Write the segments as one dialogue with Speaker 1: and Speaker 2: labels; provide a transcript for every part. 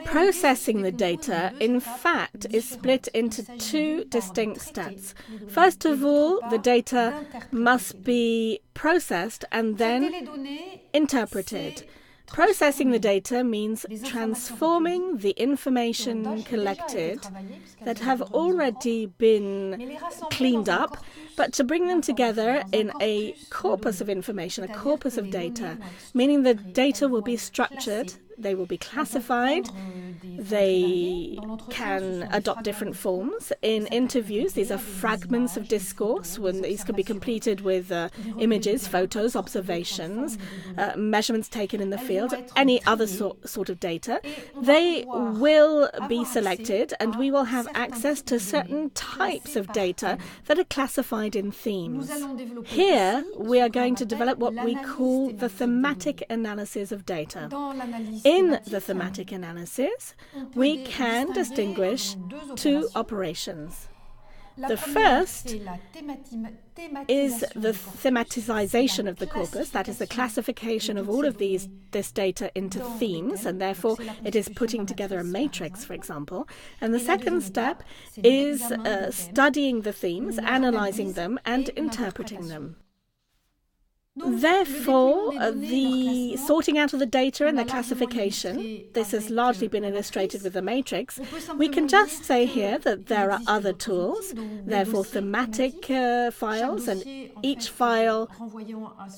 Speaker 1: Processing the data, in fact, is split into two distinct steps. First of all, the data must be processed and then interpreted. Processing the data means transforming the information collected that have already been cleaned up, but to bring them together in a corpus of information, a corpus of data, meaning the data will be structured, they will be classified, they can adopt different forms. In interviews, these are fragments of discourse, when these can be completed with images, photos, observations, measurements taken in the field, any other sort of data. They will be selected, and we will have access to certain types of data that are classified in themes. Here, we are going to develop what we call the thematic analysis of data. In the thematic analysis, we can distinguish two operations. The first is the thematization of the corpus, that is the classification of all of this data into themes, and therefore it is putting together a matrix, for example. And the second step is studying the themes, analyzing them, and interpreting them. Therefore, the sorting out of the data and the classification, this has largely been illustrated with the matrix. We can just say here that there are other tools, therefore thematic files, and each file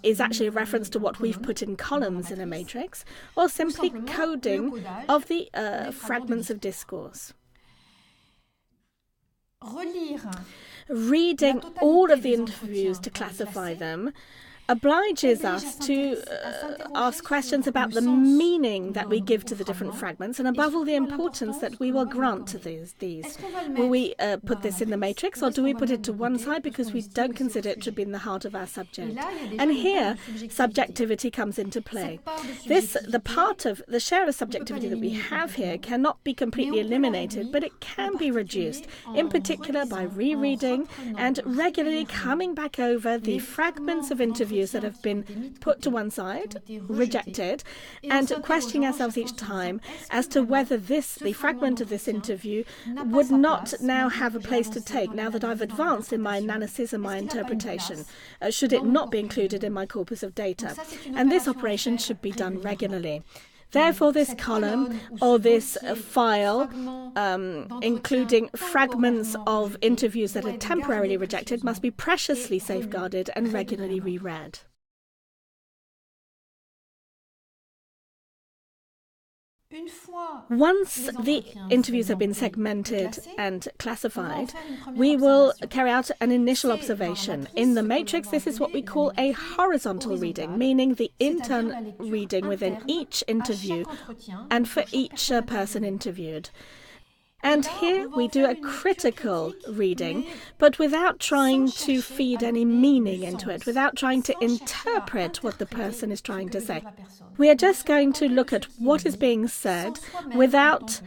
Speaker 1: is actually a reference to what we've put in columns in a matrix, or simply coding of the fragments of discourse. Reading all of the interviews to classify them obliges us to ask questions about the meaning that we give to the different fragments, and above all, the importance that we will grant to these. Will we put this in the matrix, or do we put it to one side because we don't consider it to be in the heart of our subject? And here, subjectivity comes into play. The part of the share of subjectivity that we have here cannot be completely eliminated, but it can be reduced, in particular by rereading and regularly coming back over the fragments of interviews that have been put to one side, rejected, and questioning ourselves each time as to whether the fragment of this interview would not now have a place to take now that I've advanced in my analysis and my interpretation. Should it not be included in my corpus of data? And this operation should be done regularly. Therefore, this column or this file, including fragments of interviews that are temporarily rejected, must be preciously safeguarded and regularly reread. Once the interviews have been segmented and classified, we will carry out an initial observation. In the matrix, this is what we call a horizontal reading, meaning the internal reading within each interview and for each person interviewed. And here we do a critical reading, but without trying to feed any meaning into it, without trying to interpret what the person is trying to say. We are just going to look at what is being said without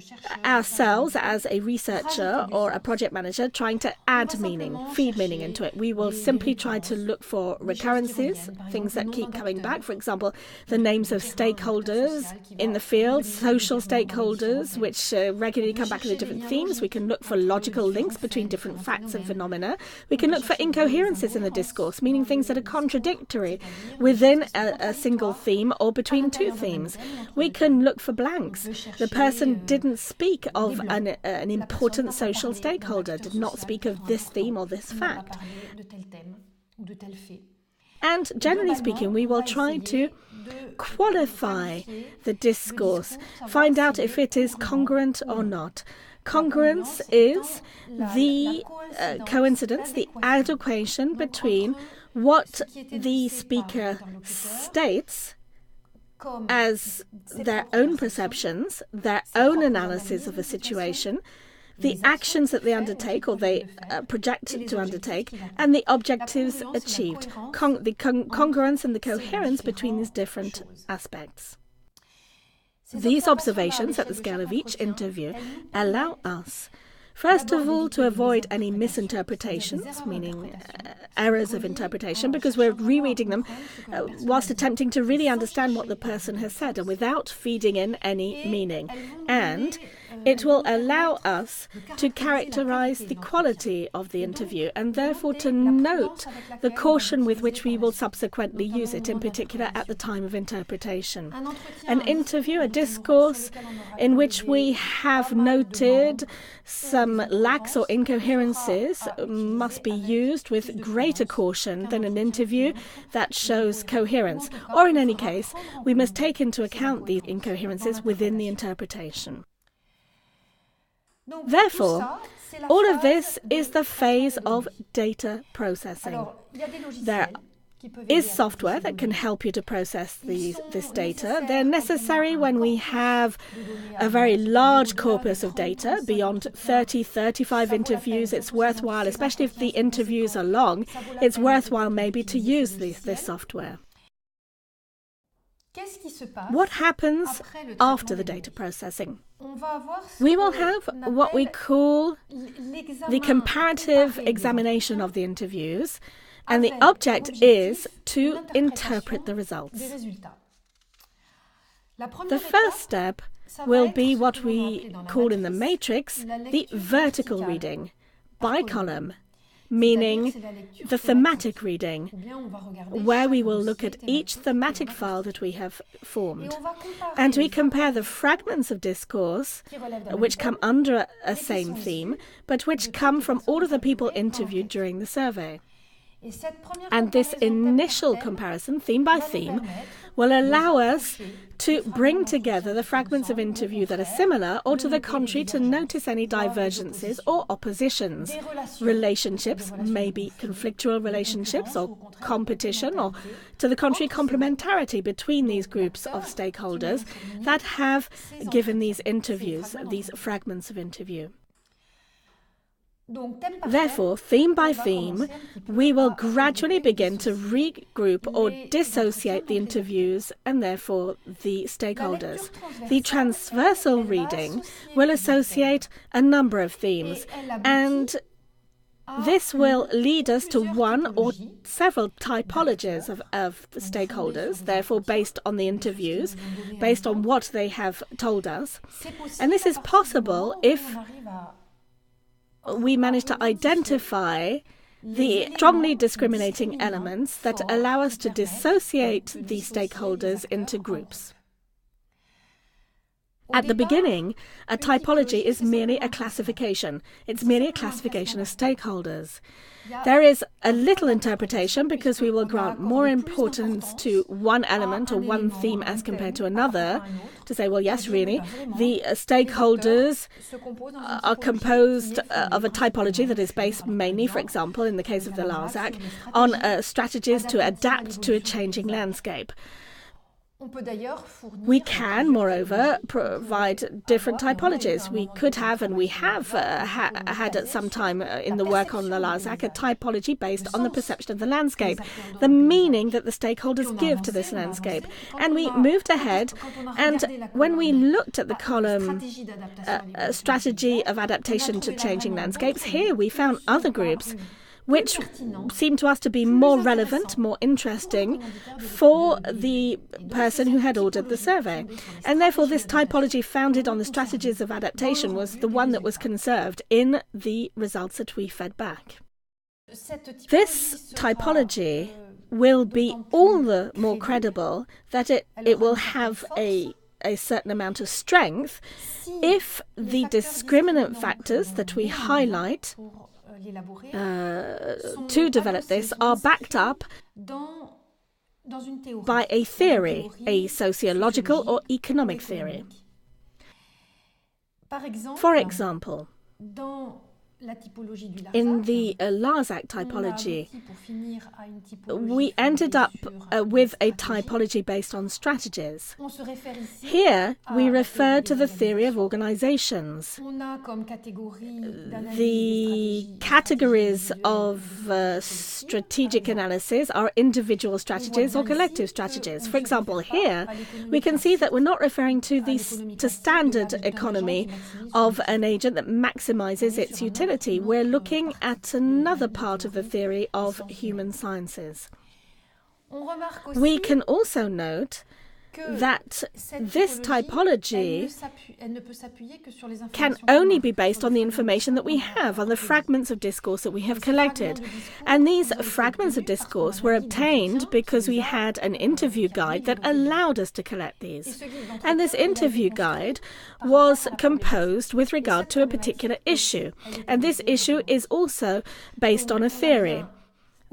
Speaker 1: ourselves as a researcher or a project manager trying to add meaning, feed meaning into it. We will simply try to look for recurrences, things that keep coming back. For example, the names of stakeholders in the field, social stakeholders, which regularly come back in the different themes. We can look for logical links between different facts and phenomena. We can look for incoherences in the discourse, meaning things that are contradictory within a single theme or between two themes. We can look for blanks. The person didn't speak of an important social stakeholder, did not speak of this theme or this fact. And generally speaking, we will try to qualify the discourse, find out if it is congruent or not. Congruence is the coincidence, the adequation between what the speaker states as their own perceptions, their own analysis of a situation, the actions that they undertake or they project to undertake, and the objectives achieved, the congruence and the coherence between these different aspects. These observations at the scale of each interview allow us First of all, to avoid any misinterpretations, meaning errors of interpretation, because we're rereading them whilst attempting to really understand what the person has said and without feeding in any meaning. And it will allow us to characterize the quality of the interview and therefore to note the caution with which we will subsequently use it, in particular at the time of interpretation. An interview, a discourse in which we have noted some lacks or incoherences must be used with greater caution than an interview that shows coherence. Or in any case, we must take into account these incoherences within the interpretation. Therefore, all of this is the phase of data processing. There is software that can help you to process this data. They're necessary when we have a very large corpus of data, beyond 30, 35 interviews. It's worthwhile, especially if the interviews are long, it's worthwhile maybe to use this software. What happens after the data processing? We will have what we call the comparative examination of the interviews, and the object is to interpret the results. The first step will be what we call in the matrix the vertical reading, by column, meaning the thematic reading, where we will look at each thematic file that we have formed. And we compare the fragments of discourse which come under a same theme, but which come from all of the people interviewed during the survey. And this initial comparison, theme by theme, will allow us to bring together the fragments of interview that are similar, or to the contrary, to notice any divergences or oppositions. Relationships, maybe conflictual relationships or competition, or to the contrary, complementarity between these groups of stakeholders that have given these interviews, these fragments of interview. Therefore, theme by theme, we will gradually begin to regroup or dissociate the interviews and therefore the stakeholders. The transversal reading will associate a number of themes, and this will lead us to one or several typologies of stakeholders, therefore based on the interviews, based on what they have told us. And this is possible if we manage to identify the strongly discriminating elements that allow us to dissociate the stakeholders into groups. At the beginning, a typology is merely a classification. It's merely a classification of stakeholders. There is a little interpretation because we will grant more importance to one element or one theme as compared to another, to say, well, yes, really, the stakeholders are composed of a typology that is based mainly, for example, in the case of the LARSAC, on strategies to adapt to a changing landscape. We can, moreover, provide different typologies. We could have, and we have had at some time in the work on the LARSAC, a typology based on the perception of the landscape, the meaning that the stakeholders give to this landscape. And we moved ahead, and when we looked at the column strategy of adaptation to changing landscapes, here we found other groups which seemed to us to be more relevant, more interesting for the person who had ordered the survey. And therefore this typology founded on the strategies of adaptation was the one that was conserved in the results that we fed back. This typology will be all the more credible that it will have a certain amount of strength if the discriminant factors that we highlight to develop this are backed up by a theory, a sociological or economic theory. For example, In the Larzac typology, we ended up with a typology based on strategies. Here, we refer to the theory of organizations. The categories of strategic analysis are individual strategies or collective strategies. For example, here, we can see that we're not referring to the standard economy of an agent that maximizes its utility. We're looking at another part of the theory of human sciences. We can also note that this typology can only be based on the information that we have, on the fragments of discourse that we have collected. And these fragments of discourse were obtained because we had an interview guide that allowed us to collect these. And this interview guide was composed with regard to a particular issue. And this issue is also based on a theory.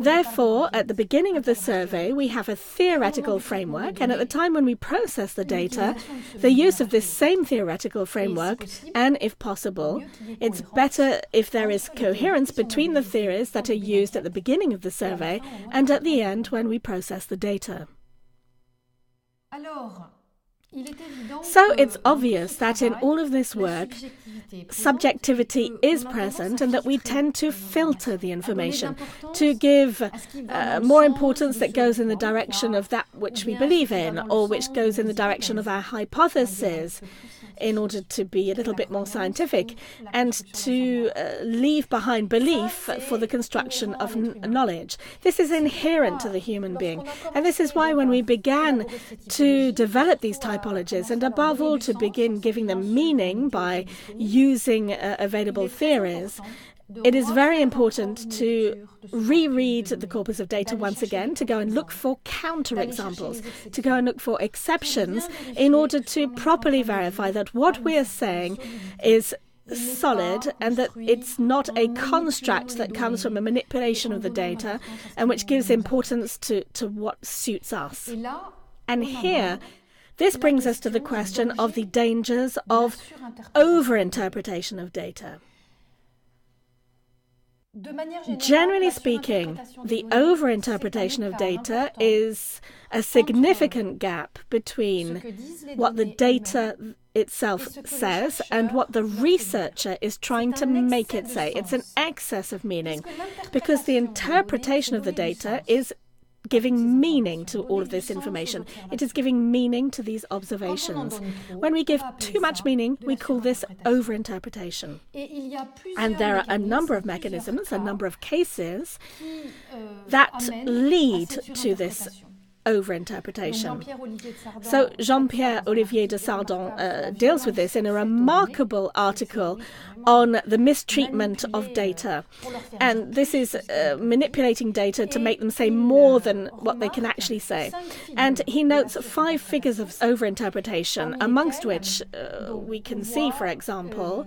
Speaker 1: Therefore, at the beginning of the survey, we have a theoretical framework, and at the time when we process the data, the use of this same theoretical framework, and if possible, it's better if there is coherence between the theories that are used at the beginning of the survey and at the end when we process the data. So it's obvious that in all of this work, subjectivity is present and that we tend to filter the information, to give more importance that goes in the direction of that which we believe in, or which goes in the direction of our hypothesis, in order to be a little bit more scientific, and to leave behind belief for the construction of knowledge. This is inherent to the human being, and this is why when we began to develop these typologies, and above all to begin giving them meaning by using available theories, it is very important to reread the corpus of data once again, to go and look for counterexamples, to go and look for exceptions in order to properly verify that what we are saying is solid and that it's not a construct that comes from a manipulation of the data and which gives importance to what suits us. And here, this brings us to the question of the dangers of overinterpretation of data. Generally speaking, the overinterpretation of data is a significant gap between what the data itself says and what the researcher is trying to make it say. It's an excess of meaning, because the interpretation of the data is giving meaning to all of this information. It is giving meaning to these observations. When we give too much meaning, we call this overinterpretation. And there are a number of mechanisms, a number of cases that lead to this overinterpretation. So Jean-Pierre Olivier de Sardon deals with this in a remarkable article on the mistreatment of data. And this is manipulating data to make them say more than what they can actually say. And he notes 5 figures of overinterpretation, amongst which we can see, for example,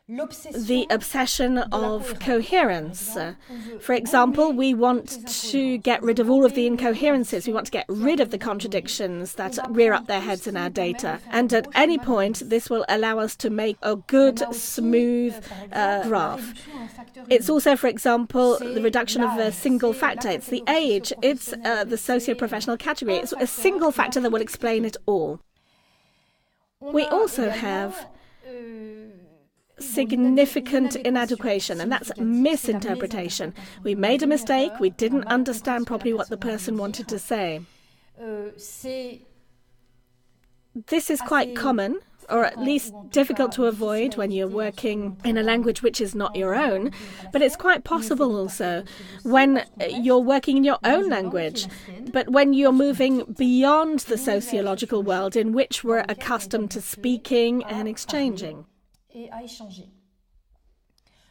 Speaker 1: the obsession of coherence. For example, we want to get rid of all of the incoherences. We want to get rid of the contradictions that rear up their heads in our data. And at any point, this will allow us to make a good, smooth graph. It's also, for example, the reduction of a single factor. It's the age. It's the socio-professional category. It's a single factor that will explain it all. We also have significant inadequation, and that's misinterpretation. We made a mistake, we didn't understand properly what the person wanted to say. This is quite common, or at least difficult to avoid when you're working in a language which is not your own, but it's quite possible also when you're working in your own language, but when you're moving beyond the sociological world in which we're accustomed to speaking and exchanging.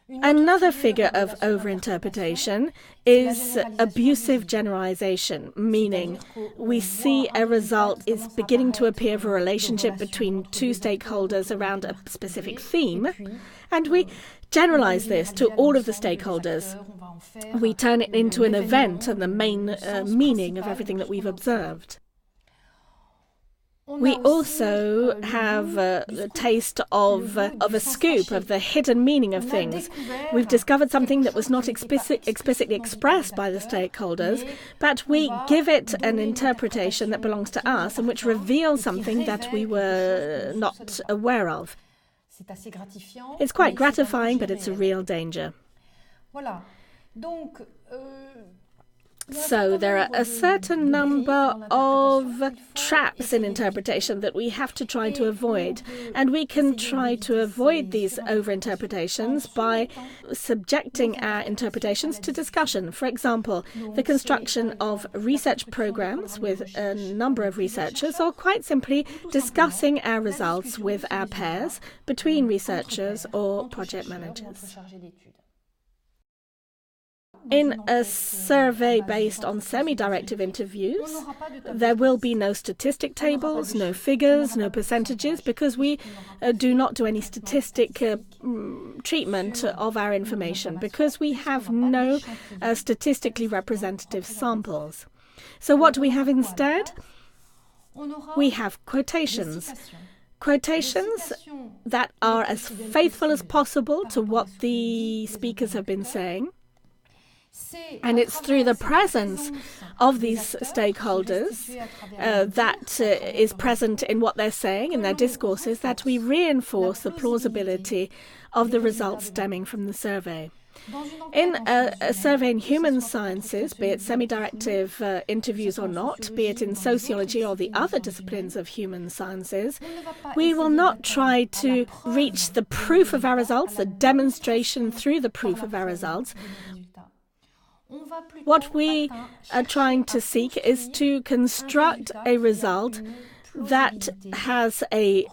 Speaker 1: Another figure of overinterpretation is abusive generalization, meaning we see a result is beginning to appear of a relationship between 2 stakeholders around a specific theme, and we generalize this to all of the stakeholders. We turn it into an event and the main meaning of everything that we've observed. We also have the taste of a scoop, of the hidden meaning of things. We've discovered something that was not explicitly expressed by the stakeholders, but we give it an interpretation that belongs to us and which reveals something that we were not aware of. It's quite gratifying, but it's a real danger. So there are a certain number of traps in interpretation that we have to try to avoid. And we can try to avoid these overinterpretations by subjecting our interpretations to discussion. For example, the construction of research programs with a number of researchers, or quite simply discussing our results with our pairs between researchers or project managers. In a survey based on semi-directive interviews, there will be no statistic tables, no figures, no percentages, because we do not do any statistic treatment of our information, because we have no statistically representative samples. So what do we have instead? We have quotations. Quotations that are as faithful as possible to what the speakers have been saying. And it's through the presence of these stakeholders that is present in what they're saying, in their discourses, that we reinforce the plausibility of the results stemming from the survey. In a survey in human sciences, be it semi-directive interviews or not, be it in sociology or the other disciplines of human sciences, we will not try to reach the proof of our results, the demonstration through the proof of our results. What we are trying to seek is to construct a result that has a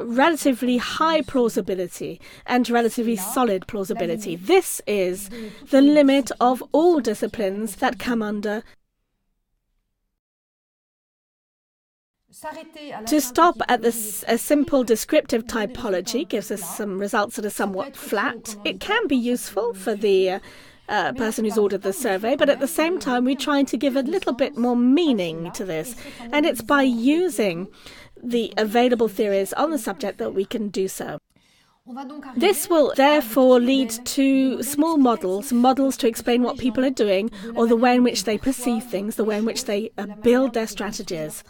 Speaker 1: relatively high plausibility and relatively solid plausibility. This is the limit of all disciplines that come under. To stop at a simple descriptive typology gives us some results that are somewhat flat. It can be useful for the person who's ordered the survey, but at the same time we're trying to give a little bit more meaning to this, and it's by using the available theories on the subject that we can do so. This will therefore lead to small models to explain what people are doing, or the way in which they perceive things, the way in which they build their strategies.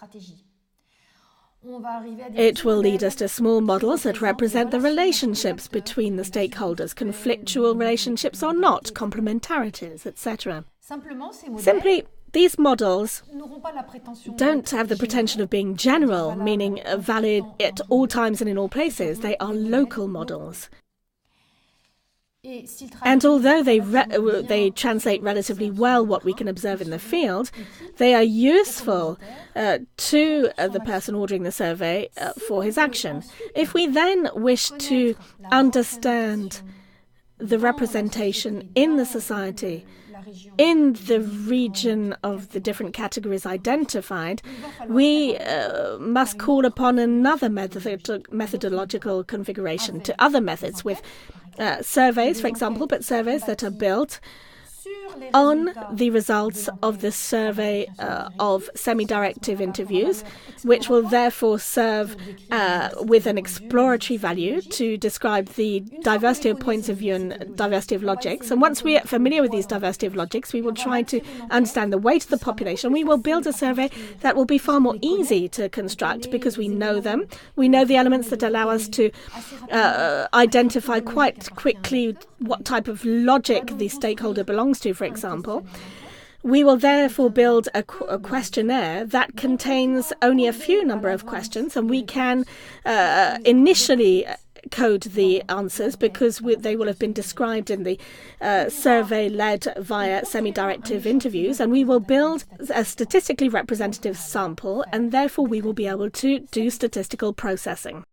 Speaker 1: It will lead us to small models that represent the relationships between the stakeholders, conflictual relationships or not, complementarities, etc. Simply, these models don't have the pretension of being general, meaning valid at all times and in all places. They are local models. And although they translate relatively well what we can observe in the field, they are useful to the person ordering the survey for his action. If we then wish to understand the representation in the society, in the region of the different categories identified, we must call upon another methodological configuration to other methods with surveys, for example, but surveys that are built on the results of the survey of semi-directive interviews, which will therefore serve with an exploratory value to describe the diversity of points of view and diversity of logics. And once we are familiar with these diversity of logics, we will try to understand the weight of the population. We will build a survey that will be far more easy to construct because we know them. We know the elements that allow us to identify quite quickly what type of logic the stakeholder belongs to, for example. We will therefore build a questionnaire that contains only a few number of questions, and we can initially code the answers because they will have been described in the survey led via semi-directive interviews, and we will build a statistically representative sample, and therefore we will be able to do statistical processing.